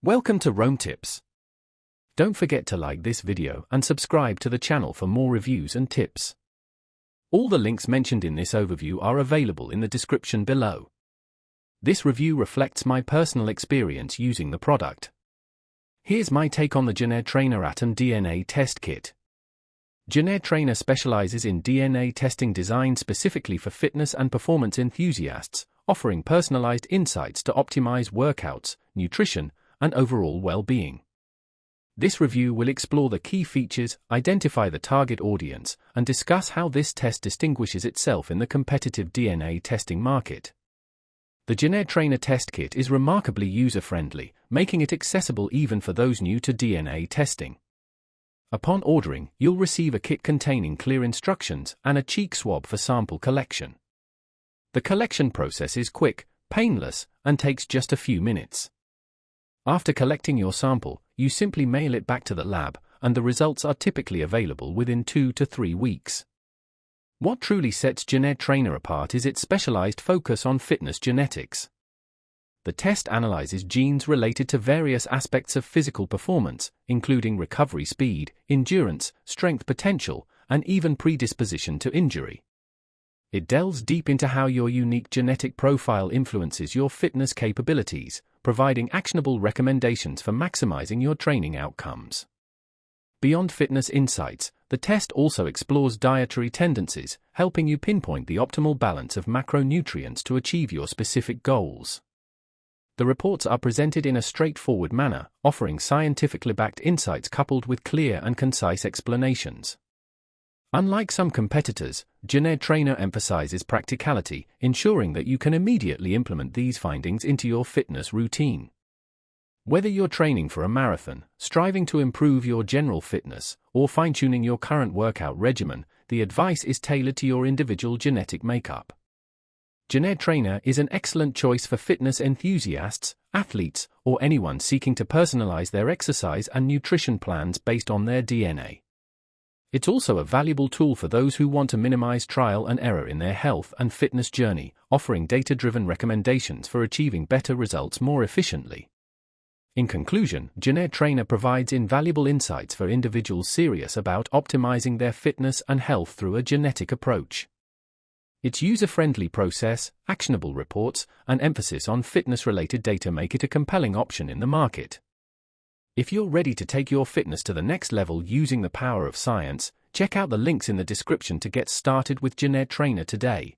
Welcome to Rome Tips. Don't forget to like this video and subscribe to the channel for more reviews and tips. All the links mentioned in this overview are available in the description below. This review reflects my personal experience using the product. Here's my take on the Genetrainer Atom DNA Test Kit. Genetrainer specializes in DNA testing designed specifically for fitness and performance enthusiasts, offering personalized insights to optimize workouts, nutrition, and overall well-being. This review will explore the key features, identify the target audience, and discuss how this test distinguishes itself in the competitive DNA testing market. The Genetrainer test kit is remarkably user-friendly, making it accessible even for those new to DNA testing. Upon ordering, you'll receive a kit containing clear instructions and a cheek swab for sample collection. The collection process is quick, painless, and takes just a few minutes. After collecting your sample, you simply mail it back to the lab, and the results are typically available within 2 to 3 weeks. What truly sets Genetrainer apart is its specialized focus on fitness genetics. The test analyzes genes related to various aspects of physical performance, including recovery speed, endurance, strength potential, and even predisposition to injury. It delves deep into how your unique genetic profile influences your fitness capabilities, providing actionable recommendations for maximizing your training outcomes. Beyond fitness insights, the test also explores dietary tendencies, helping you pinpoint the optimal balance of macronutrients to achieve your specific goals. The reports are presented in a straightforward manner, offering scientifically backed insights coupled with clear and concise explanations. Unlike some competitors, Genetrainer emphasizes practicality, ensuring that you can immediately implement these findings into your fitness routine. Whether you're training for a marathon, striving to improve your general fitness, or fine-tuning your current workout regimen, the advice is tailored to your individual genetic makeup. Genetrainer is an excellent choice for fitness enthusiasts, athletes, or anyone seeking to personalize their exercise and nutrition plans based on their DNA. It's also a valuable tool for those who want to minimize trial and error in their health and fitness journey, offering data-driven recommendations for achieving better results more efficiently. In conclusion, Genetrainer provides invaluable insights for individuals serious about optimizing their fitness and health through a genetic approach. Its user-friendly process, actionable reports, and emphasis on fitness-related data make it a compelling option in the market. If you're ready to take your fitness to the next level using the power of science, check out the links in the description to get started with Genetrainer today.